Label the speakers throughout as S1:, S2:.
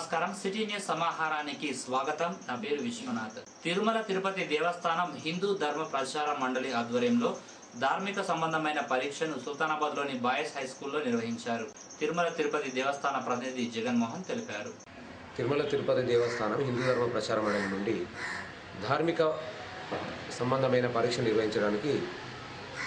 S1: నమస్కారం city news సమాహారానికి స్వాగతం. నా పేరు విశ్వనాథ్. తిరుమల తిరుపతి దేవస్థానం హిందూ ధర్మ ప్రచార మండలి ఆధ్వర్యంలో ధార్మిక సంబంధమైన పరీక్షను సుల్తానాబాద్ లోని బాయ్స్ హై స్కూల్లో నిర్వహించారు. తిరుమల తిరుపతి దేవస్థాన ప్రతినిధి జగన్మోహన్ తెలిపారు.
S2: తిరుమల తిరుపతి దేవస్థానం హిందూ ధర్మ ప్రచార మండలి నుండి ధార్మిక సంబంధమైన పరీక్ష నిర్వహించడానికి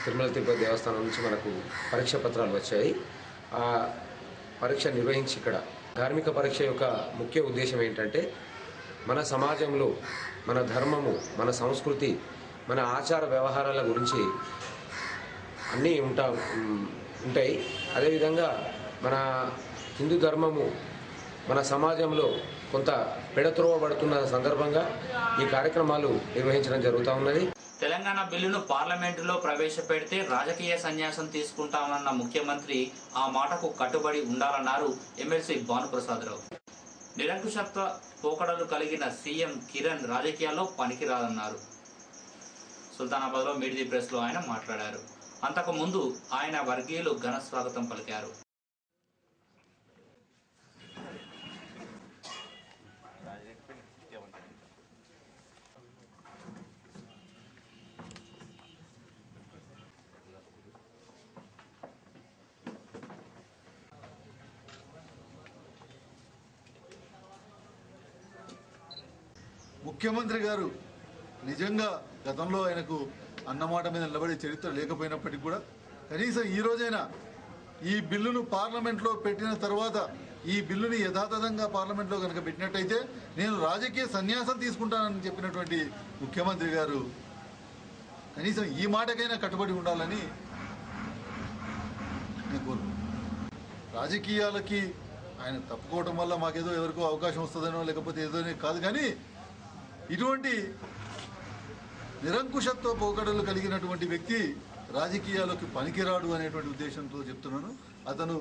S2: తిరుమల తిరుపతి దేవస్థానం నుంచి మనకు పరీక్ష పత్రాలు వచ్చాయి. ఆ పరీక్ష నిర్వహించి ఇక్కడ ధార్మిక పరీక్ష యొక్క ముఖ్య ఉద్దేశం ఏంటంటే మన సమాజంలో మన ధర్మము, మన సంస్కృతి, మన ఆచార వ్యవహారాల గురించి అన్నీ ఉంటాయి. అదేవిధంగా మన హిందూ ధర్మము మన సమాజంలో కొంత పెడత్రోవబడుతున్న సందర్భంగా ఈ కార్యక్రమాలు నిర్వహించడం జరుగుతూ ఉన్నది.
S1: తెలంగాణ బిల్లును పార్లమెంటులో ప్రవేశపెడితే రాజకీయ సన్యాసం తీసుకుంటామన్న ముఖ్యమంత్రి ఆ మాటకు కట్టుబడి ఉండాలన్నారు ఎమ్మెల్సీ భానుప్రసాదరావు. నిరంకుశత్వ పోకడలు కలిగిన సీఎం కిరణ్ రాజకీయాల్లో పనికిరాదన్నారు. సుల్తానాబాద్లో మీట్ ది ప్రెస్లో ఆయన మాట్లాడారు. అంతకు ముందు ఆయన వర్గీయులు ఘన స్వాగతం పలికారు.
S3: ముఖ్యమంత్రి గారు నిజంగా గతంలో ఆయనకు అన్నమాట మీద నిలబడే చరిత్ర లేకపోయినప్పటికీ కూడా కనీసం ఈ రోజైనా ఈ బిల్లును పార్లమెంట్లో పెట్టిన తర్వాత ఈ బిల్లుని యథాతథంగా పార్లమెంట్లో కనుక పెట్టినట్టయితే నేను రాజకీయ సన్యాసం తీసుకుంటానని చెప్పినటువంటి ముఖ్యమంత్రి గారు కనీసం ఈ మాటకైనా కట్టుబడి ఉండాలని నేను కోరుకుంటున్నాను. రాజకీయాలకి ఆయన తప్పుకోవడం వల్ల మాకేదో ఎవరికో అవకాశం వస్తుందనో లేకపోతే ఏదోనే కాదు, కానీ ఇటువంటి నిరంకుశత్వ పోకడలు కలిగినటువంటి వ్యక్తి రాజకీయాలకు పనికిరాడు అనేటువంటి ఉద్దేశంతో చెప్తున్నాను. అతను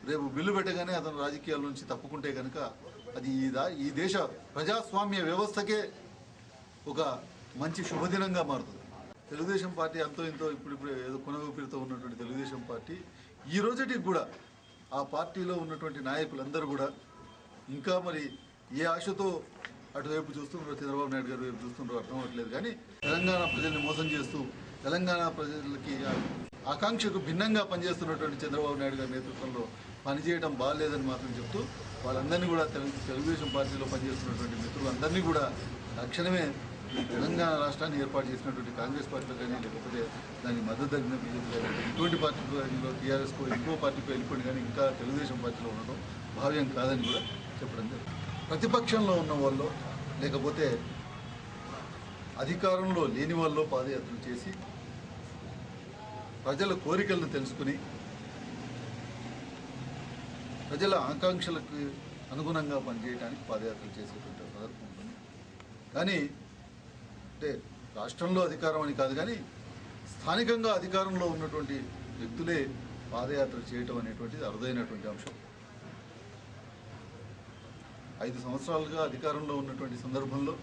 S3: రేపు బిల్లు పెట్టగానే అతను రాజకీయాల నుంచి తప్పుకుంటే కనుక అది ఈ దేశ ప్రజాస్వామ్య వ్యవస్థకే ఒక మంచి శుభదినంగా మారుతుంది. తెలుగుదేశం పార్టీ అంతో ఇంతో ఇప్పుడు ఏదో కొనగూపిరితో ఉన్నటువంటి తెలుగుదేశం పార్టీ ఈ రోజుటికి కూడా ఆ పార్టీలో ఉన్నటువంటి నాయకులందరూ కూడా ఇంకా మరి ఏ ఆశతో అటువైపు చూస్తున్నారు, చంద్రబాబు నాయుడు గారి వైపు చూస్తున్నారో అర్థం అవ్వట్లేదు. కానీ తెలంగాణ ప్రజల్ని మోసం చేస్తూ తెలంగాణ ప్రజలకి ఆకాంక్షకు భిన్నంగా పనిచేస్తున్నటువంటి చంద్రబాబు నాయుడు గారి నేతృత్వంలో పనిచేయడం బాగాలేదని మాత్రం చెప్తూ వాళ్ళందరినీ కూడా తెలుగుదేశం పార్టీలో పనిచేస్తున్నటువంటి మిత్రులందరినీ కూడా తక్షణమే తెలంగాణ రాష్ట్రాన్ని ఏర్పాటు చేసినటువంటి కాంగ్రెస్ పార్టీలో కానీ లేకపోతే దానికి మద్దతు తగిన బీజేపీ కానీ ఇటువంటి పార్టీలో టీఆర్ఎస్కో ఇంకో పార్టీకో వెళ్ళిపోయింది, కానీ ఇంకా తెలుగుదేశం పార్టీలో ఉండడం భావ్యం కాదని కూడా చెప్పడం జరిగింది. ప్రతిపక్షంలో ఉన్న వాళ్ళు లేకపోతే అధికారంలో లేని వాళ్ళు పాదయాత్రలు చేసి ప్రజల కోరికలను తెలుసుకుని ప్రజల ఆకాంక్షలకు అనుగుణంగా పనిచేయడానికి పాదయాత్రలు చేసేటువంటి సందర్భం ఉంటుంది. కానీ అంటే రాష్ట్రంలో అధికారం అని కాదు, కానీ స్థానికంగా అధికారంలో ఉన్నటువంటి వ్యక్తులే పాదయాత్ర చేయటం అనేటువంటిది అరుదైనటువంటి అంశం. 5 సంవత్సరాలుగా అధికారంలో ఉన్నటువంటి సందర్భంలో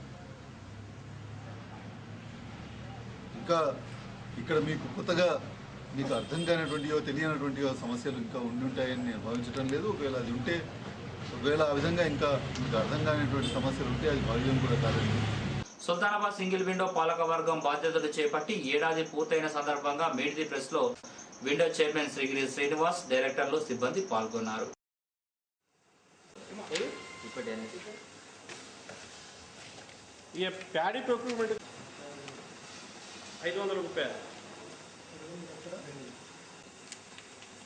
S3: ఇంకా ఇక్కడ మీకు కొత్తగా మీకు అర్థం కానిటువంటివో తెలియనటువంటివో సమస్యలు ఇంకా ఉండి ఉంటాయని నేను భావించడం లేదు. ఒకవేళ ఆ విధంగా ఇంకా మీకు అర్థం కానిటువంటి సమస్యలు ఉంటే అది భావ్యం కూడా కాదండి.
S1: సుల్తానాబాద్ సింగిల్ విండో పాలకవర్గం బాధ్యతలు చేపట్టి ఏడాది పూర్తయిన సందర్భంగా మీట్ ది ప్రెస్ లో విండో చైర్మన్ శ్రీగిరి శ్రీనివాస్, డైరెక్టర్లు, సిబ్బంది పాల్గొన్నారు.
S4: ये प्याडी प्रొక్యూర్మెంట్ 500 రూపాయలు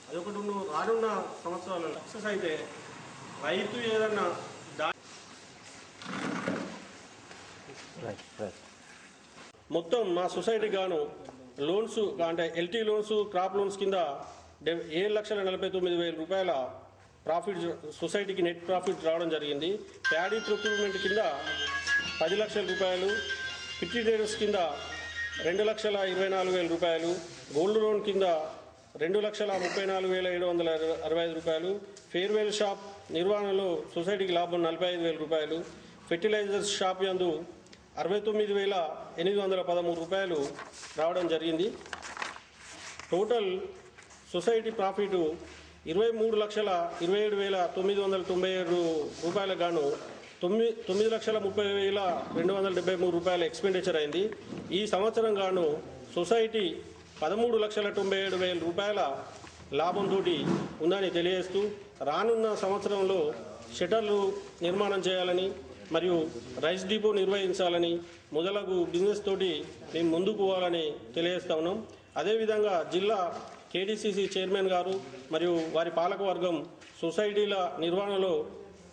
S4: అదొకటి. నువ్వు రానున్న సంవత్సరాలు సక్సెస్ అయితే రైతు ఏదన్నా మొత్తం మా సొసైటీ గాను లోన్స్ అంటే ఎల్టీ లోన్స్, క్రాప్ లోన్స్ కింద 7,49,000 రూపాయల ప్రాఫిట్ సొసైటీకి నెట్ ప్రాఫిట్ రావడం జరిగింది. ప్యాడీ ప్రొక్యూర్మెంట్ కింద 10 లక్షల రూపాయలు, పిట్టి ట్రేడర్స్ కింద 2,24,000 రూపాయలు, గోల్డ్ లోన్ కింద 2,34,765 రూపాయలు, ఫేర్వెల్ షాప్ నిర్వహణలో సొసైటీకి లాభం 45,000 రూపాయలు, ఫెర్టిలైజర్స్ షాప్ యందు 69,813 రూపాయలు రావడం జరిగింది. టోటల్ సొసైటీ ప్రాఫిట్ 23,27,997 రూపాయలకు గాను 9,30,30,273 రూపాయల ఎక్స్పెండిచర్ అయింది. ఈ సంవత్సరం గాను సొసైటీ 13,97,000 రూపాయల లాభంతో ఉందని తెలియజేస్తూ రానున్న సంవత్సరంలో షట్టర్లు నిర్మాణం చేయాలని మరియు రైస్ డిపో నిర్వహించాలని మొదలగు బిజినెస్ తోటి మేము ముందుకు పోవాలని తెలియజేస్తా ఉన్నాం. అదేవిధంగా జిల్లా కేడీసీసీ చైర్మన్ గారు మరియు వారి పాలకవర్గం సొసైటీల నిర్వహణలో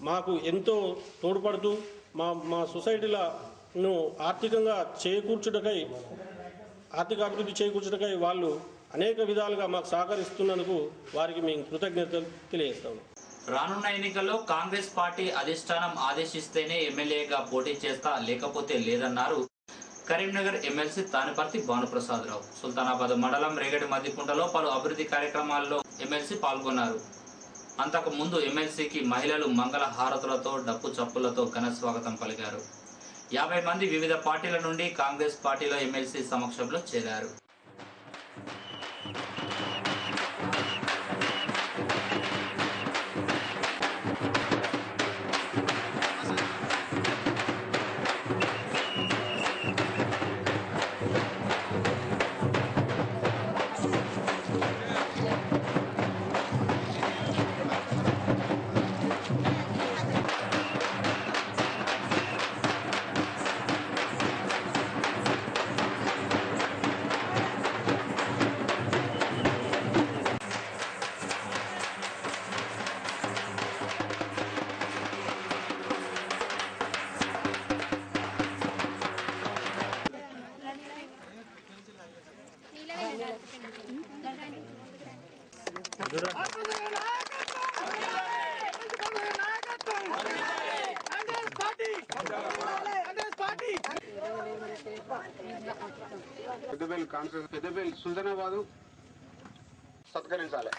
S4: మాకు ఎంతో తోడ్పడుతూ మా సొసైటీలను ఆర్థిక అభివృద్ధి చేకూర్చుటకై వాళ్ళు అనేక విధాలుగా మాకు సహకరిస్తున్నందుకు వారికి మేము కృతజ్ఞతలు తెలియజేస్తాము.
S1: రానున్న ఎన్నికల్లో కాంగ్రెస్ పార్టీ అధిష్టానం ఆదేశిస్తేనే ఎమ్మెల్యేగా పోటీ చేస్తా, లేకపోతే లేదన్నారు కరీంనగర్ ఎమ్మెల్సీ తానిపర్తి భానుప్రసాదరావు. సుల్తానాబాద్ మండలం రేగడి మద్దికుంటలో పలు అభివృద్ధి కార్యక్రమాల్లో ఎమ్మెల్సీ పాల్గొన్నారు. అంతకు ముందు ఎమ్మెల్సీకి మహిళలు మంగళ హారతులతో డప్పు చప్పులతో ఘన స్వాగతం పలికారు. 50 మంది వివిధ పార్టీల నుండి కాంగ్రెస్ పార్టీలో ఎమ్మెల్సీ సమక్షంలో చేరారు.
S5: పెద్దపల్లి కాన్ఫరెన్స్ పెద్దపల్లి సుల్తానాబాదు సత్కరించాలి.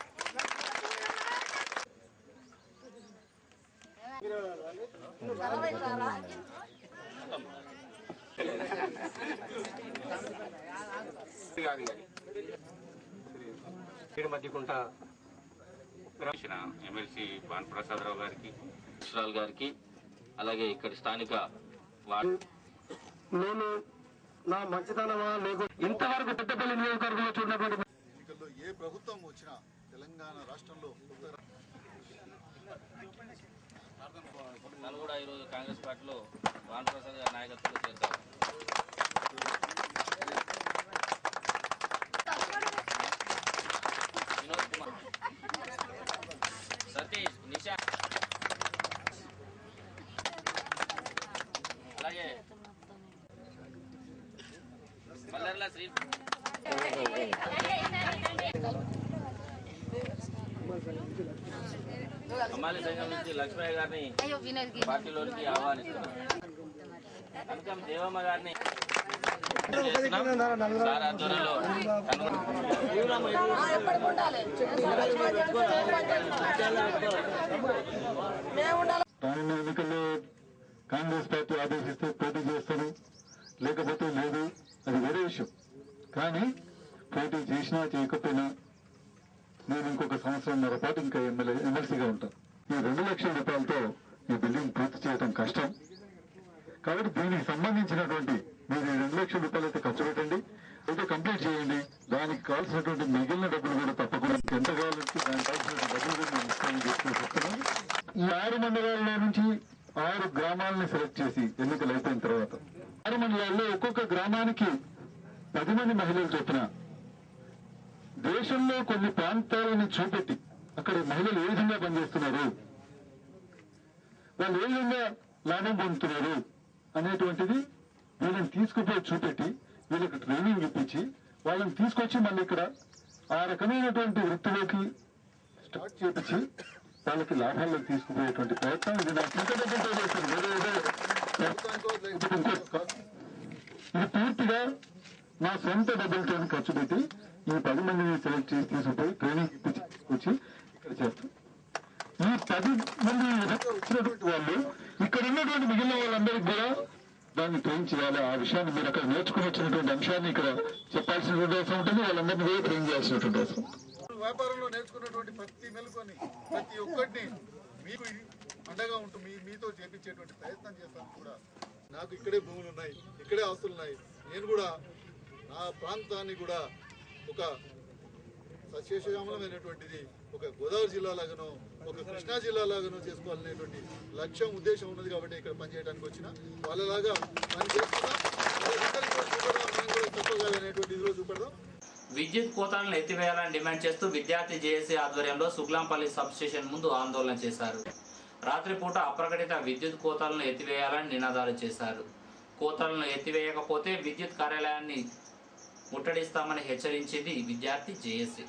S6: మధ్యకుంట ఎమ్మెల్సీ భానుప్రసాదరావు గారికి, గారికి, అలాగే ఇక్కడి స్థానిక
S5: నేను నా మంచితనమా లేకు ఇంతవరకు పెద్దపల్లి నియోజకవర్గంలో చూడనటువంటి
S3: ఎన్నికల్లో ఏ ప్రభుత్వం వచ్చినా తెలంగాణ రాష్ట్రంలో
S6: కూడా ఈరోజు కాంగ్రెస్ పార్టీలో భానుప్రసాద్ గారి నాయకత్వంలో చేద్దాం. వినోద్ కుమార్, సతీష్, నిషా, అలాగే మల్లర్ల శ్రీ అమ్మాలి సంఘం నుంచి లక్ష్మయ్య గారిని పార్టీలోనికి ఆహ్వానిస్తున్నారు. కనకం దేవమ్మ గారిని సార్ ఆధ్వర్యంలో
S3: రానున్న ఎన్నికల్లో కాంగ్రెస్ పార్టీ ఆదేశిస్తే పోటీ చేస్తాను, లేకపోతే లేదు, అది వేరే విషయం. కానీ పోటీ చేసినా చేయకపోయినా నేను ఇంకొక సంవత్సరంన్నర పాటు ఇంకా ఎమ్మెల్సీగా ఉంటాను. ఈ 2 లక్షల రూపాయలతో ఈ బిల్డింగ్ పూర్తి చేయడం కష్టం. కాబట్టి దీనికి సంబంధించినటువంటి మీరు 2 లక్షల రూపాయలు అయితే ఖర్చు పెట్టండి, అయితే కంప్లీట్ చేయండి. దానికి కావాల్సినటువంటి మిగిలిన డబ్బులు కూడా తప్పకుండా ఎంత కావాలంటే దానికి కావాల్సిన డబ్బులు కూడా నేను ఇస్తానని చెప్తున్నాను. ఈ 6 మండలాల్లో నుంచి 6 గ్రామాలని సెలెక్ట్ చేసి ఎన్నికలు అయిపోయిన తర్వాత 6 మండలాల్లో ఒక్కొక్క గ్రామానికి 10 మంది మహిళలు చొప్పున దేశంలో కొన్ని ప్రాంతాలను చూపెట్టి అక్కడ మహిళలు ఏ విధంగా పనిచేస్తున్నారు, వాళ్ళు ఏ విధంగా లాభం పొందుతున్నారు అనేటువంటిది వీళ్ళని తీసుకుపోయి చూపెట్టి వీళ్ళకి ట్రైనింగ్ ఇప్పించి వాళ్ళని తీసుకొచ్చి మళ్ళీ ఇక్కడ ఆ రకమైనటువంటి వృత్తిలోకి స్టార్ట్ చేపించి వాళ్ళకి లాభాల్లోకి తీసుకుపోయేటువంటి ప్రయత్నం ఇది నా సొంత డబ్బులతో చేశాను. ఇది పూర్తిగా నా సొంత డబ్బులతో ఖర్చు పెట్టి ఈ 10 మందిని సెలెక్ట్ చేసి తీసుకుపోయి ట్రైనింగ్ వచ్చి ఇక్కడ చేస్తాం. ఈ 10 మంది వచ్చినటువంటి వాళ్ళు ఇక్కడ ఉన్నటువంటి మిగిలిన వాళ్ళందరికీ కూడా దాన్ని ట్రైన్ చేయాలి. ఆ విషయాన్ని మీరు అక్కడ నేర్చుకుని వచ్చినటువంటి అంశాన్ని ఇక్కడ చెప్పాల్సినటువంటి అవసరం ఉంటుంది, వాళ్ళందరినీ కూడా ట్రైన్ చేయాల్సినటువంటి అవసరం. వ్యాపారంలో నేర్చుకున్నటువంటి ప్రతి మెలకుని ప్రతి ఒక్కటిని మీకు అండగా ఉంటూ మీతో చేపించేటువంటి ప్రయత్నం చేస్తాను కూడా. నాకు ఇక్కడే భూములు ఉన్నాయి, ఇక్కడే ఆస్తులు ఉన్నాయి. నేను కూడా నా ప్రాంతాన్ని కూడా ఒక సస్యశ్యామలమైనటువంటిది ఒక గోదావరి జిల్లా లాగానో ఒక కృష్ణా జిల్లా లాగానో చేసుకోవాలనేటువంటి లక్ష్యం ఉద్దేశం ఉన్నది కాబట్టి ఇక్కడ పనిచేయడానికి వచ్చిన వాళ్ళలాగా పని చేస్తున్నా మనం కూడా తప్పగాలనేటువంటి ఇదిలో చూపెడదాం.
S1: విద్యుత్ కోతలను ఎత్తివేయాలని డిమాండ్ చేస్తూ విద్యార్థి జేఏసీ ఆధ్వర్యంలో సుగ్లాంపల్లి సబ్ స్టేషన్ ముందు ఆందోళన చేశారు. రాత్రిపూట అప్రకటిత విద్యుత్ కోతలను ఎత్తివేయాలని నినాదాలు చేశారు. కోతలను ఎత్తివేయకపోతే విద్యుత్ కార్యాలయాన్ని ముట్టడిస్తామని హెచ్చరించింది విద్యార్థి జేఏసీ.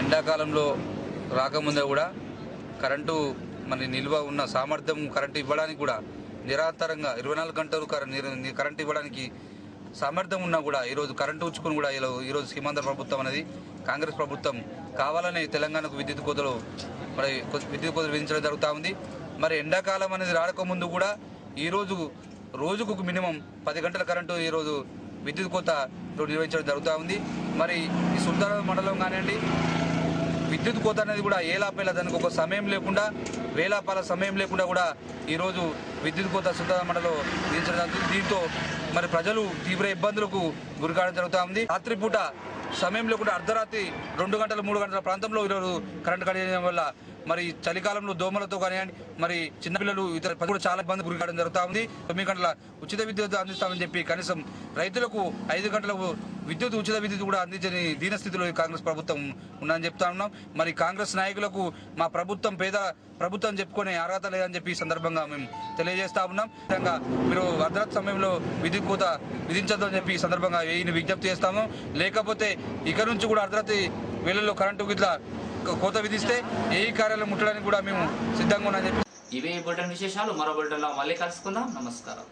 S7: ఎండాకాలంలో రాకముందే కూడా కరెంటు మన నిల్వ ఉన్న సామర్థ్యం కరెంటు ఇవ్వడానికి కూడా నిరంతరంగా 24 గంటలు కరెంటు ఇవ్వడానికి సామర్థ్యం ఉన్నా కూడా ఈరోజు కరెంటు ఉంచుకొని కూడా ఈరోజు సీమాంధ్ర ప్రభుత్వం అనేది కాంగ్రెస్ ప్రభుత్వం కావాలని తెలంగాణకు విద్యుత్ కోతలు విధించడం జరుగుతూ ఉంది. మరి ఎండాకాలం అనేది రాకముందు కూడా ఈరోజు రోజుకు మినిమం 10 గంటల కరెంటు ఈరోజు విద్యుత్ కోత నిర్వహించడం జరుగుతూ ఉంది. మరి ఈ సుల్తానాబాద్ మండలం కానివ్వండి విద్యుత్ కోత అనేది కూడా ఏలాపేలా దానికి ఒక సమయం లేకుండా వేలాపాల సమయం లేకుండా కూడా ఈరోజు విద్యుత్ కోత సుల్తానాబాద్ మండలంలో విధించడం జరుగుతుంది. దీంతో మరి ప్రజలు తీవ్ర ఇబ్బందులకు గురికావడం జరుగుతూ ఉంది. రాత్రిపూట సమయం లేకుండా అర్ధరాత్రి 2 గంటల 3 గంటల ప్రాంతంలో ఈరోజు కరెంటు కట్ చేయడం వల్ల మరి చలికాలంలో దోమలతో కానివ్వండి మరి చిన్నపిల్లలు ఇతర కూడా చాలా ఇబ్బంది గురి కావడం జరుగుతూ ఉంది. 9 గంటల ఉచిత విద్యుత్ అందిస్తామని చెప్పి కనీసం రైతులకు 5 గంటలకు ఉచిత విద్యుత్ కూడా అందించని దీనస్థితిలో కాంగ్రెస్ ప్రభుత్వం ఉందని చెప్తా ఉన్నాం. మరి కాంగ్రెస్ నాయకులకు మా ప్రభుత్వం పేద ప్రభుత్వం చెప్పుకునే అర్హత లేదని చెప్పి ఈ సందర్భంగా మేము తెలియజేస్తా ఉన్నాం. విధంగా మీరు అర్ధరాత్రి సమయంలో విద్యుత్ కోత విధించద్దు అని చెప్పి ఈ సందర్భంగా విజ్ఞప్తి చేస్తాము. లేకపోతే ఇక నుంచి కూడా అర్ధరాత్రి వేళల్లో కరెంటు ఇట్లా కోత విధిస్తే ఏ కార్యాలయం ముట్టడానికి కూడా మేము సిద్ధంగా ఉన్నామని చెప్పి
S1: ఇవే బులెటిన్ విశేషాలు. మరో బులెటిన్లో మళ్ళీ కలుసుకుందాం. నమస్కారం.